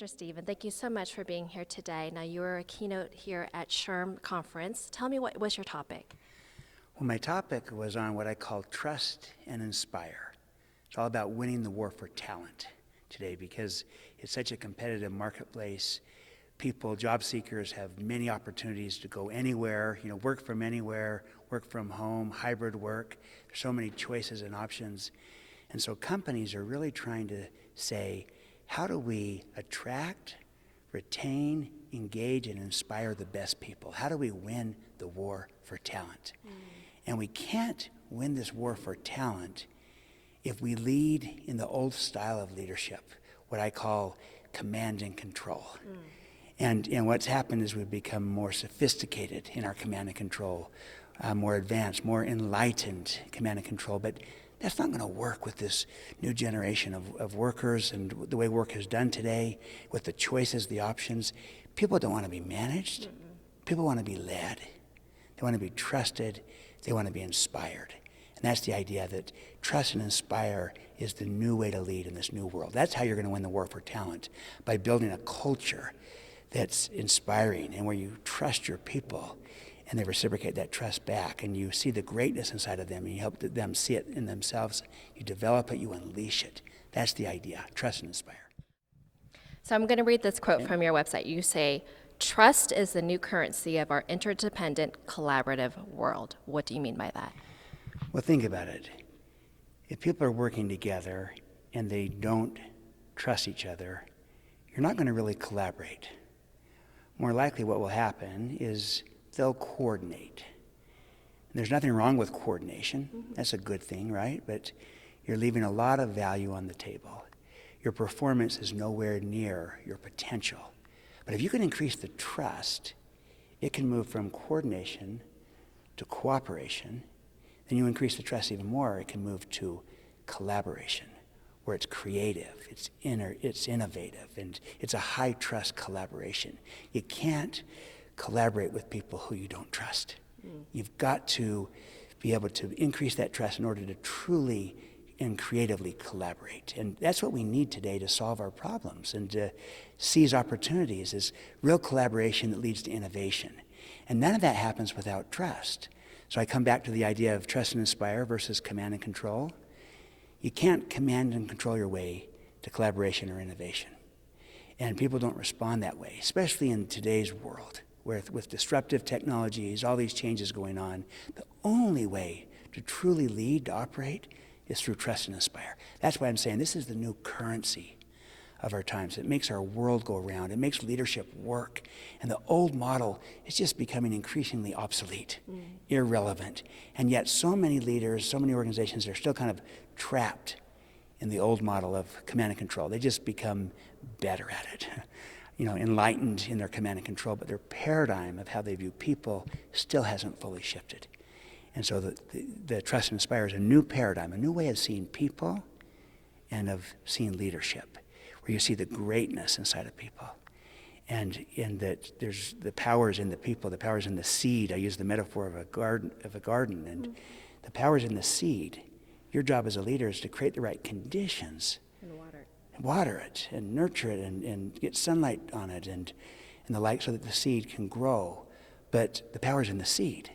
Mr. Stephen, thank you so much for being here today. Now, you were a keynote here at SHRM Conference. Tell me, what was your topic? Well, my topic was on what I call trust and inspire. It's all about winning the war for talent today because it's such a competitive marketplace. People, job seekers, have many opportunities to go anywhere, work from anywhere, work from home, hybrid work. There's so many choices and options. And so companies are really trying to say, how do we attract, retain, engage, and inspire the best people? How do we win the war for talent? And we can't win this war for talent if we lead in the old style of leadership, what I call command and control. And what's happened is we've become more sophisticated in our command and control, more advanced, more enlightened command and control. But that's not going to work with this new generation of workers and the way work is done today, with the choices, the options. People don't want to be managed. People want to be led. They want to be trusted. They want to be inspired. And that's the idea that trust and inspire is the new way to lead in this new world. That's how you're going to win the war for talent, by building a culture that's inspiring and where you trust your people and they reciprocate that trust back, and you see the greatness inside of them and you help them see it in themselves. You develop it, you unleash it. That's the idea, trust and inspire. So I'm going to read this quote from your website. You say, "Trust is the new currency of our interdependent, collaborative world." What do you mean by that? Well, think about it. If people are working together and they don't trust each other, you're not going to really collaborate. More likely what will happen is they'll coordinate. And there's nothing wrong with coordination. That's a good thing, right? But you're leaving a lot of value on the table. Your performance is nowhere near your potential. But if you can increase the trust, it can move from coordination to cooperation. Then you increase the trust even more, it can move to collaboration, where it's creative, it's innovative, and it's a high trust collaboration. You can't collaborate with people who you don't trust. You've got to be able to increase that trust in order to truly and creatively collaborate. And that's what we need today to solve our problems and to seize opportunities, is real collaboration that leads to innovation. And none of that happens without trust. So I come back to the idea of trust and inspire versus command and control. You can't command and control your way to collaboration or innovation. And people don't respond that way, especially in today's world, where with disruptive technologies, all these changes going on. The only way to truly lead, to operate, is through trust and inspire. That's why I'm saying this is the new currency of our times. It makes our world go around. It makes leadership work. And the old model is just becoming increasingly obsolete, irrelevant. And yet so many leaders, so many organizations are still kind of trapped in the old model of command and control. They just become better at it, enlightened in their command and control, but their paradigm of how they view people still hasn't fully shifted. And so the trust and inspire is a new paradigm, a new way of seeing people and of seeing leadership, where you see the greatness inside of people. And in that there's the powers in the people, the powers in the seed. I use the metaphor of a garden, and the powers in the seed. Your job as a leader is to create the right conditions. And water it and nurture it and get sunlight on it and the like, so that the seed can grow. But the power's in the seed,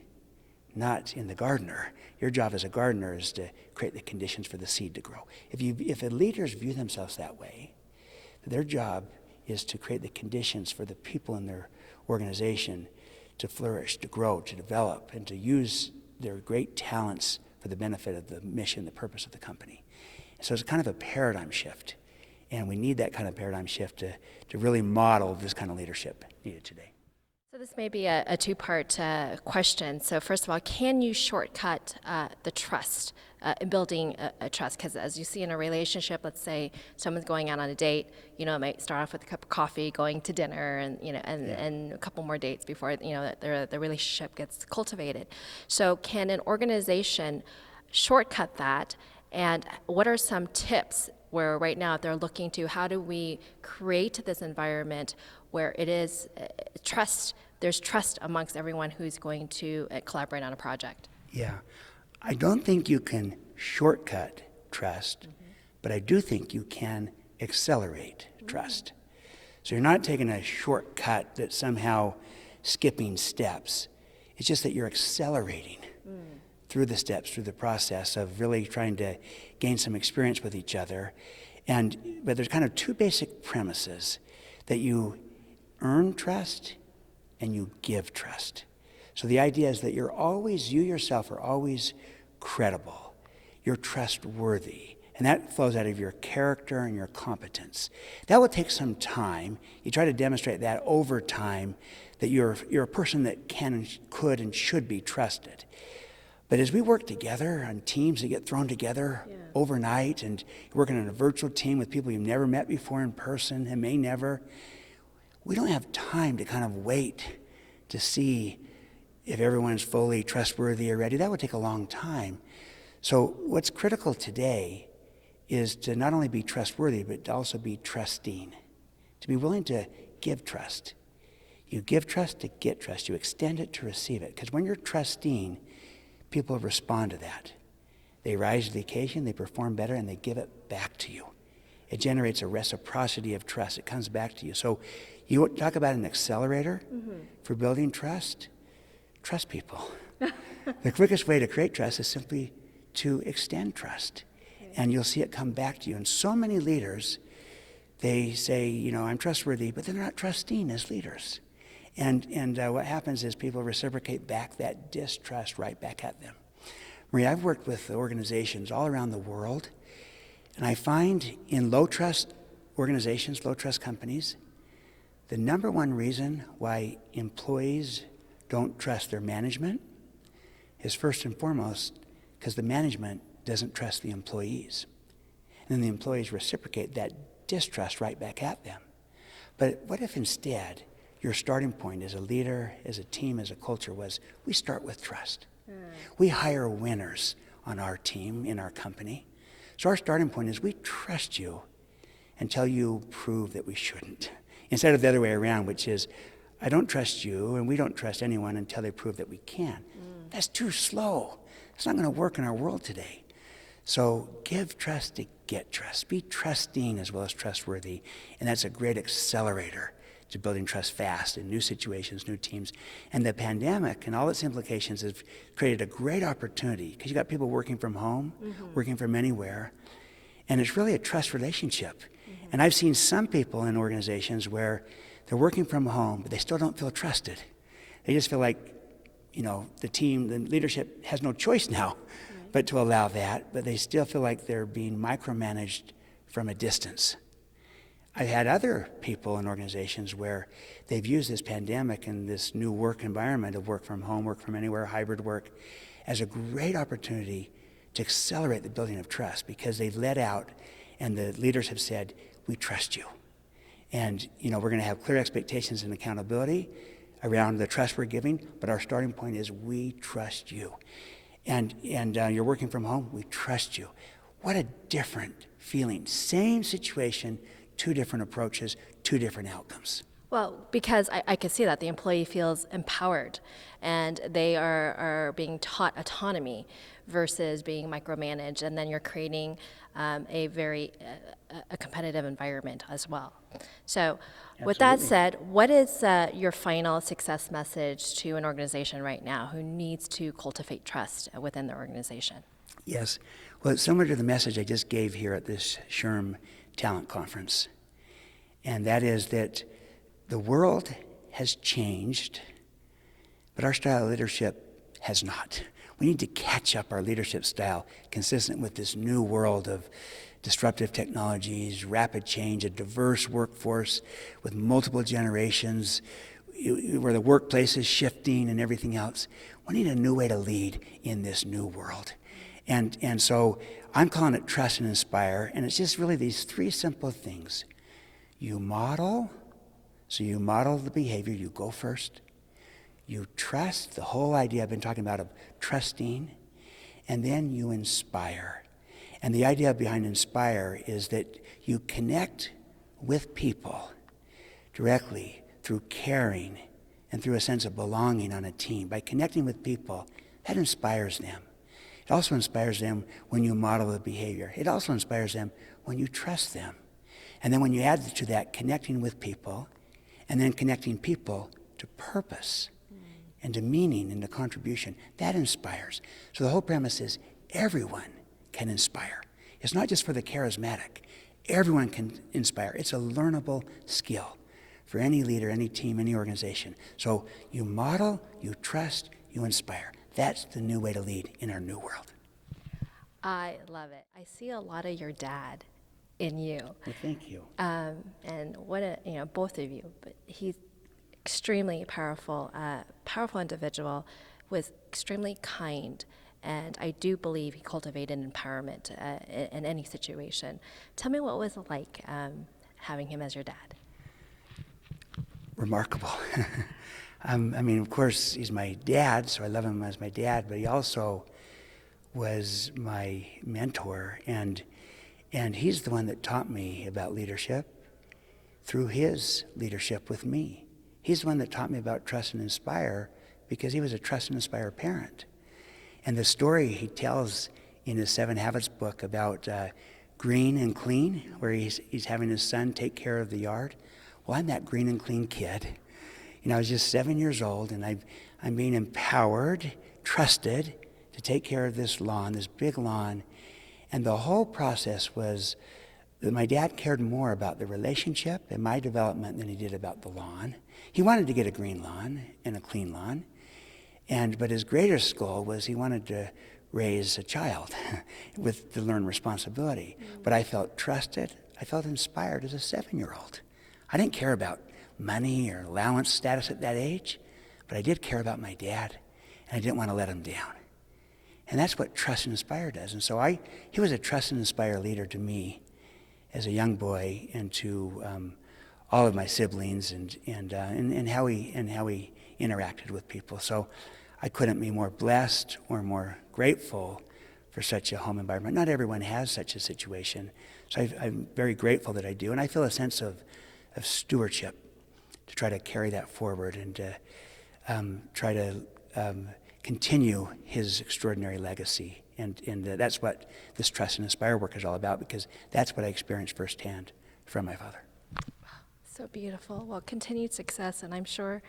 not in the gardener. Your job as a gardener is to create the conditions for the seed to grow. If leaders view themselves that way, their job is to create the conditions for the people in their organization to flourish, to grow, to develop, and to use their great talents for the benefit of the mission, the purpose of the company. So it's kind of a paradigm shift. And we need that kind of paradigm shift to really model this kind of leadership needed today. So this may be a two-part question. So first of all, can you shortcut the trust, building a trust? Because as you see in a relationship, let's say someone's going out on a date, it might start off with a cup of coffee, going to dinner, and a couple more dates before the relationship gets cultivated. So can an organization shortcut that? And what are some tips where right now they're looking to, how do we create this environment where it is trust, there's trust amongst everyone who's going to collaborate on a project? Yeah, I don't think you can shortcut trust, but I do think you can accelerate trust. So you're not taking a shortcut that's somehow skipping steps. It's just that you're accelerating through the steps, through the process of really trying to gain some experience with each other. But there's kind of two basic premises: that you earn trust and you give trust. So the idea is that you yourself are always credible. You're trustworthy. And that flows out of your character and your competence. That will take some time. You try to demonstrate that over time, that you're a person that could and should be trusted. But as we work together on teams that get thrown together overnight, and you're working on a virtual team with people you've never met before in person and may never, we don't have time to kind of wait to see if everyone's fully trustworthy or ready. That would take a long time. So what's critical today is to not only be trustworthy, but to also be trusting, to be willing to give trust. You give trust to get trust. You extend it to receive it. Because when you're trusting, people respond to that. They rise to the occasion, they perform better, and they give it back to you. It generates a reciprocity of trust. It comes back to you. So you talk about an accelerator for building trust. Trust people. The quickest way to create trust is simply to extend trust. And you'll see it come back to you. And so many leaders, they say, I'm trustworthy, but they're not trusting as leaders. And what happens is people reciprocate back that distrust right back at them. Marie, I've worked with organizations all around the world, and I find in low-trust organizations, low-trust companies, the number one reason why employees don't trust their management is first and foremost because the management doesn't trust the employees. And then the employees reciprocate that distrust right back at them. But what if instead your starting point as a leader, as a team, as a culture was, we start with trust. We hire winners on our team, in our company. So our starting point is we trust you until you prove that we shouldn't. Instead of the other way around, which is, I don't trust you and we don't trust anyone until they prove that we can. That's too slow. It's not going to work in our world today. So give trust to get trust. Be trusting as well as trustworthy. And that's a great accelerator to building trust fast in new situations, new teams. And the pandemic and all its implications have created a great opportunity because you got people working from home, working from anywhere. And it's really a trust relationship. And I've seen some people in organizations where they're working from home, but they still don't feel trusted. They just feel like, the team, the leadership has no choice now but to allow that, but they still feel like they're being micromanaged from a distance. I've had other people in organizations where they've used this pandemic and this new work environment of work from home, work from anywhere, hybrid work, as a great opportunity to accelerate the building of trust because they've let out and the leaders have said, we trust you. And, we're going to have clear expectations and accountability around the trust we're giving, but our starting point is we trust you. And you're working from home, we trust you. What a different feeling. Same situation, two different approaches, two different outcomes. Well, because I can see that the employee feels empowered and they are being taught autonomy versus being micromanaged, and then you're creating a very competitive environment as well. So with that said, what is your final success message to an organization right now who needs to cultivate trust within their organization? Yes. Well, it's similar to the message I just gave here at this SHRM Talent Conference. And that is that the world has changed, but our style of leadership has not. We need to catch up our leadership style consistent with this new world of disruptive technologies, rapid change, a diverse workforce with multiple generations, where the workplace is shifting and everything else. We need a new way to lead in this new world. And so I'm calling it trust and inspire, and it's just really these three simple things. You model, so you model the behavior, you go first. You trust, the whole idea I've been talking about of trusting, and then you inspire. And the idea behind inspire is that you connect with people directly through caring and through a sense of belonging on a team. By connecting with people, that inspires them. It also inspires them when you model the behavior. It also inspires them when you trust them. And then when you add to that connecting with people, and then connecting people to purpose and to meaning and to contribution, that inspires. So the whole premise is everyone can inspire. It's not just for the charismatic. Everyone can inspire. It's a learnable skill for any leader, any team, any organization. So you model, you trust, you inspire. That's the new way to lead in our new world. I love it. I see a lot of your dad in you. Well, thank you. And what a, both of you, but he's extremely powerful, powerful individual, was extremely kind, and I do believe he cultivated empowerment in any situation. Tell me what was it like having him as your dad? Remarkable. I mean, of course, he's my dad, so I love him as my dad, but he also was my mentor, and he's the one that taught me about leadership through his leadership with me. He's the one that taught me about trust and inspire because he was a trust and inspire parent. And the story he tells in his 7 Habits book about green and clean, where he's having his son take care of the yard. Well, I'm that green and clean kid. I was just 7 years old, and I'm being empowered, trusted to take care of this lawn, this big lawn. And the whole process was that my dad cared more about the relationship and my development than he did about the lawn. He wanted to get a green lawn and a clean lawn, but his greatest goal was he wanted to raise a child to learn responsibility. But I felt trusted, I felt inspired as a 7-year-old. I didn't care about money or allowance status at that age, but I did care about my dad, and I didn't want to let him down. And that's what trust and inspire does. And so he was a trust and inspire leader to me as a young boy, and to all of my siblings, and how he interacted with people. So I couldn't be more blessed or more grateful for such a home environment. Not everyone has such a situation, so I'm very grateful that I do, and I feel a sense of stewardship to try to carry that forward and to try to continue his extraordinary legacy. And that's what this Trust and Inspire work is all about, because that's what I experienced firsthand from my father. So beautiful. Well, continued success, and I'm sure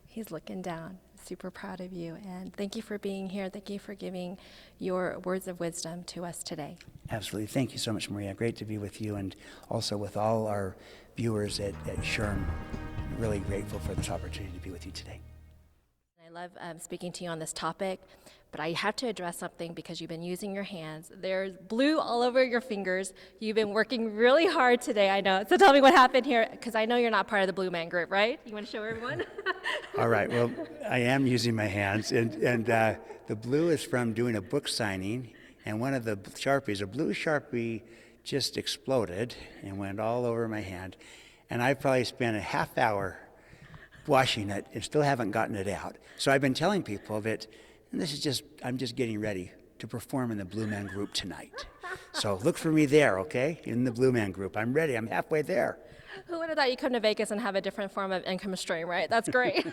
he's looking down. Super proud of you, and thank you for being here. Thank you for giving your words of wisdom to us today. Absolutely. Thank you so much, Maria. Great to be with you, and also with all our viewers at SHRM. Really grateful for this opportunity to be with you today. I love speaking to you on this topic, but I have to address something because you've been using your hands. There's blue all over your fingers. You've been working really hard today, I know. So tell me what happened here, because I know you're not part of the Blue Man Group, right? You want to show everyone? All right. Well, I am using my hands, and the blue is from doing a book signing, and one of the Sharpies, a blue Sharpie, just exploded and went all over my hand, and I probably spent a half hour washing it and still haven't gotten it out. So I've been telling people that I'm just getting ready to perform in the Blue Man Group tonight. So look for me there, okay? In the Blue Man Group. I'm ready. I'm halfway there. Who would have thought you'd come to Vegas and have a different form of income stream, right? That's great.